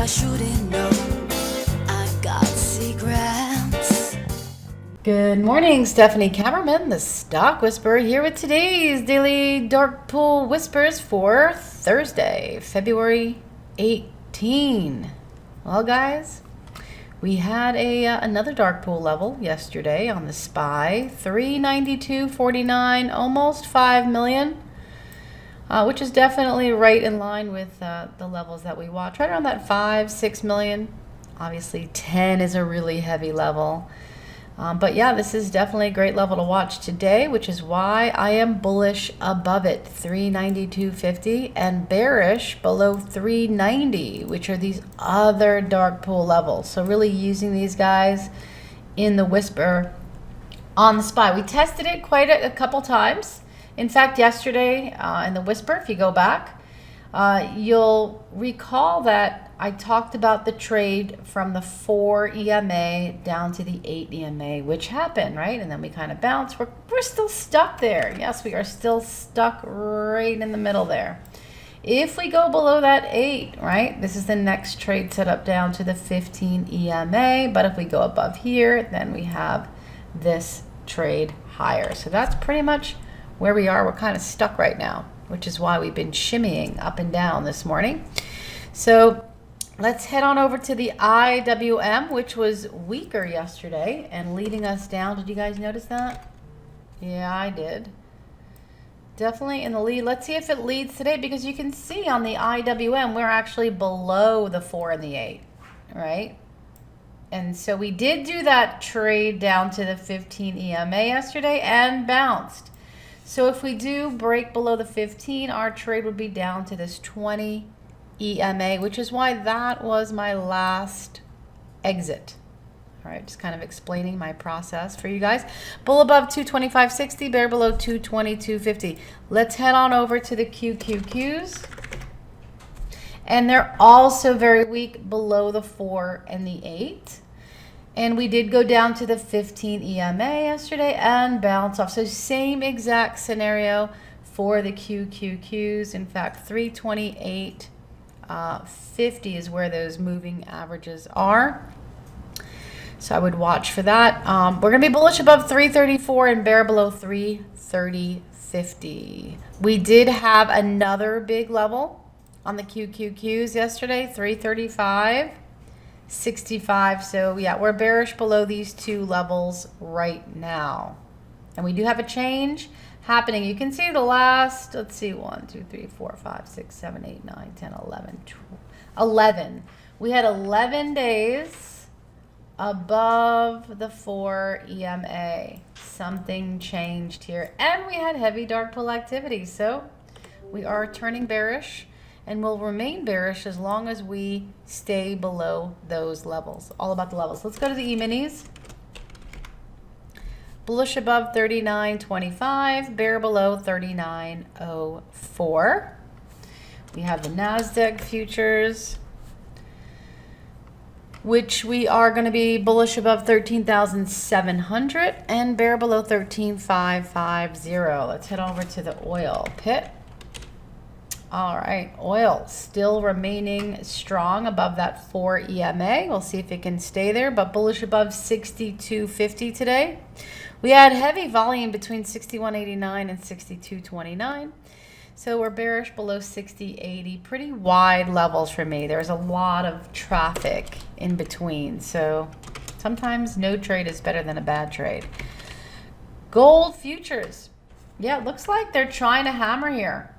shouldn't know. I got secrets. Good morning, Stephanie Kammerman, the Stock Whisperer, here with today's daily dark pool whispers for Thursday, February 18. Well, guys, we had another dark pool level yesterday on the SPY, 392.49, almost 5 million. Which is definitely right in line with the levels that we watch, right around that 5-6 million. Obviously 10 is a really heavy level, but yeah, this is definitely a great level to watch today, which is why I am bullish above it, 392.50, and bearish below 390, which are these other dark pool levels. So really using these guys in the whisper on the SPY. We tested it quite a couple times. In fact, yesterday in the whisper, if you go back, you'll recall that I talked about the trade from the 4 EMA down to the 8 EMA, which happened, right? And then we kind of bounced. We're still stuck there. Yes, we are still stuck right in the middle there. If we go below that 8, right, this is the next trade set up down to the 15 EMA. But if we go above here, then we have this trade higher. So that's pretty much where we are. We're kind of stuck right now, which is why we've been shimmying up and down this morning. So let's head on over to the IWM, which was weaker yesterday and leading us down. Did you guys notice that? Yeah, I did. Definitely in the lead. Let's see if it leads today, because you can see on the IWM, we're actually below the 4 and the 8, right? And so we did do that trade down to the 15 EMA yesterday and bounced. So if we do break below the 15, our trade would be down to this 20 EMA, which is why that was my last exit. All right, just kind of explaining my process for you guys. Bull above 225.60, bear below 222.50. Let's head on over to the QQQs. And they're also very weak below the 4 and the 8. And we did go down to the 15 EMA yesterday and bounce off. So same exact scenario for the QQQs. In fact, 328.50 is where those moving averages are. So I would watch for that. We're going to be bullish above 334 and bear below 330.50. We did have another big level on the QQQs yesterday, 335.65. So yeah, we're bearish below these two levels right now. And we do have a change happening. You can see the last, let's see, 1, 2, 3, 4, 5, 6, 7, 8, 9, 10, 11, 12, 11. We had 11 days above the 4 EMA. Something changed here. And we had heavy dark pool activity. So we are turning bearish, and will remain bearish as long as we stay below those levels. All about the levels. Let's go to the E-minis. Bullish above 39.25, bear below 39.04. We have the NASDAQ futures, which we are going to be bullish above 13,700 and bear below 13,550. Let's head over to the oil pit. All right, oil still remaining strong above that 4 EMA. We'll see if it can stay there, but bullish above 62.50 today. We had heavy volume between 61.89 and 62.29. So we're bearish below 60.80. Pretty wide levels for me. There's a lot of traffic in between. So sometimes no trade is better than a bad trade. Gold futures. Yeah, it looks like they're trying to hammer here.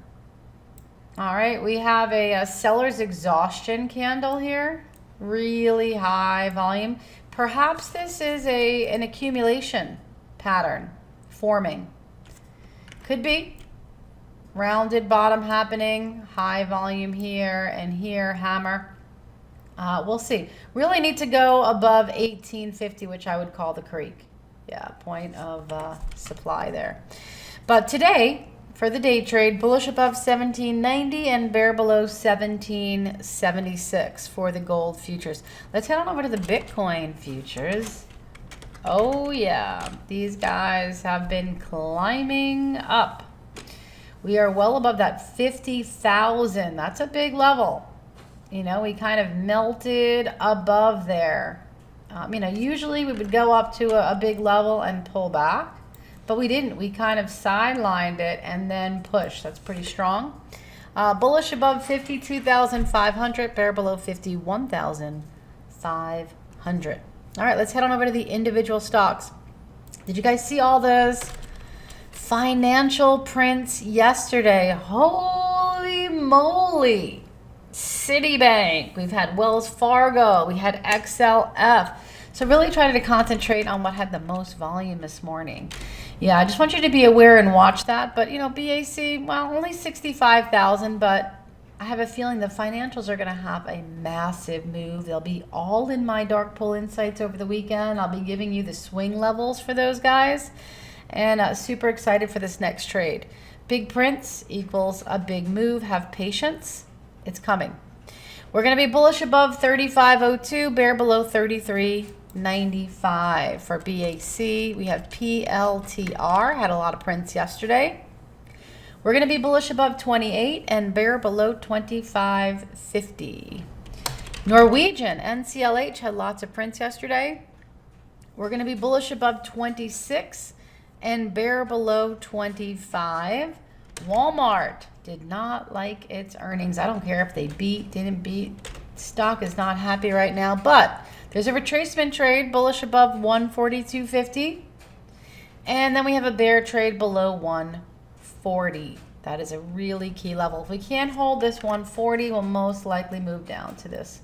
All right, we have a seller's exhaustion candle here. Really high volume. Perhaps this is an accumulation pattern forming. Could be. Rounded bottom happening. High volume here and here. Hammer. We'll see. Really need to go above 1850, which I would call the creek. Yeah, point of supply there. But today, for the day trade, bullish above 1790 and bear below 1776 for the gold futures. Let's head on over to the Bitcoin futures. Oh yeah, these guys have been climbing up. We are well above that 50,000. That's a big level. You know, we kind of melted above there. Usually we would go up to a big level and pull back, but we didn't. We kind of sidelined it and then pushed. That's pretty strong. Bullish above 52,500, bear below 51,500. All right, let's head on over to the individual stocks. Did you guys see all those financial prints yesterday? Holy moly. Citibank, we've had Wells Fargo, we had XLF. So really trying to concentrate on what had the most volume this morning. Yeah, I just want you to be aware and watch that. But, BAC, well, only 65,000, but I have a feeling the financials are going to have a massive move. They'll be all in my Dark Pool Insights over the weekend. I'll be giving you the swing levels for those guys. And super excited for this next trade. Big prints equals a big move. Have patience. It's coming. We're going to be bullish above 35.02, bear below 33.95 for BAC. We have PLTR, had a lot of prints yesterday. We're going to be bullish above 28 and bear below 25.50. Norwegian, NCLH, had lots of prints yesterday. We're going to be bullish above 26 and bear below 25. Walmart did not like its earnings. I don't care if they beat, didn't beat. Stock is not happy right now, but there's a retracement trade bullish above 142.50. And then we have a bear trade below 140. That is a really key level. If we can't hold this 140, we'll most likely move down to this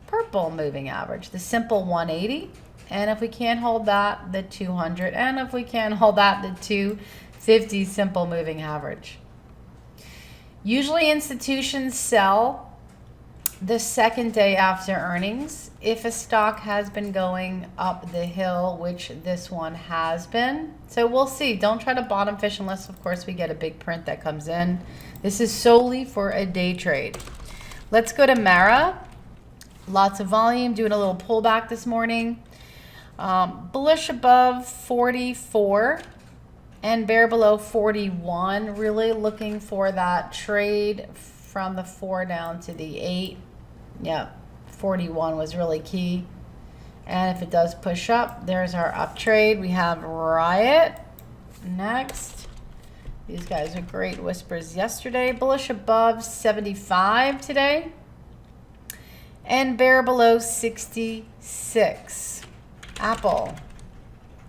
purple moving average, the simple 180. And if we can't hold that, the 200. And if we can't hold that, the 250 simple moving average. Usually institutions sell the second day after earnings if a stock has been going up the hill, which this one has been. So we'll see. Don't try to bottom fish unless, of course, we get a big print that comes in. This is solely for a day trade. Let's go to Mara. Lots of volume, doing a little pullback this morning. Bullish above 44 and bear below 41. Really looking for that trade from the 4 down to the 8. Yeah, 41 was really key. And if it does push up, there's our up trade. We have Riot next. These guys are great whispers yesterday. Bullish above 75 today. And bear below 66. Apple.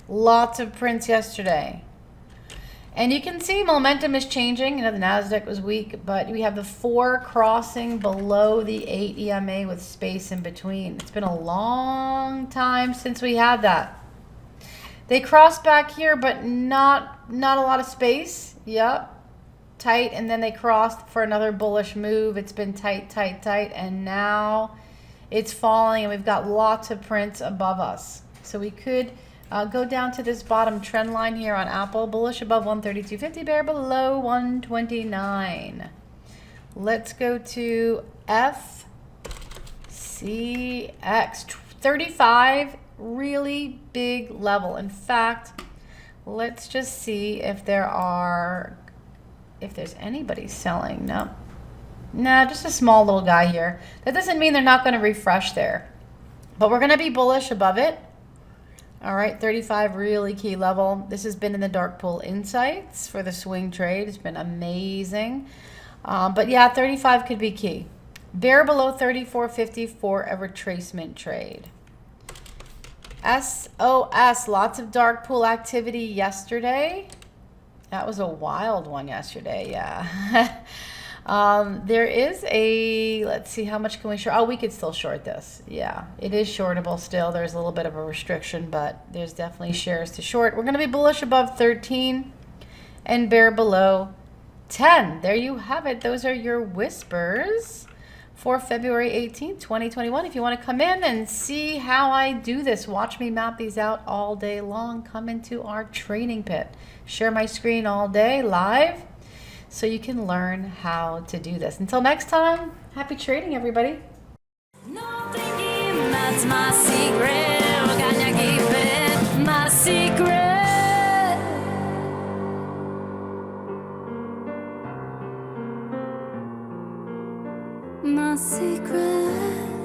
Lots of prints yesterday. And you can see momentum is changing. The NASDAQ was weak, but we have the 4 crossing below the 8 EMA with space in between. It's been a long time since we had that. They crossed back here, but not a lot of space. Yep. Tight, and then they crossed for another bullish move. It's been tight, tight, tight, and now it's falling, and we've got lots of prints above us. So we could go down to this bottom trend line here on Apple. Bullish above 132.50, bear below 129. Let's go to FCX. 35, really big level. In fact, let's just see if there's anybody selling. No. Nah, just a small little guy here. That doesn't mean they're not going to refresh there. But we're going to be bullish above it. All right, 35, really key level. This has been in the Dark Pool Insights for the swing trade. It's been amazing. But yeah, 35 could be key. Bear below 34.50 for a retracement trade. SOS, lots of Dark Pool activity yesterday. That was a wild one yesterday, yeah. There is let's see, how much can we short? Oh, we could still short this. Yeah, it is shortable still. There's a little bit of a restriction, but there's definitely shares to short. We're going to be bullish above 13 and bear below 10. There you have it. Those are your whispers for February 18th, 2021. If you want to come in and see how I do this, watch me map these out all day long. Come into our training pit. Share my screen all day live, so you can learn how to do this. Until next time, happy trading, everybody. No thinking, that's my secret. Gonna keep it my secret. My my secret.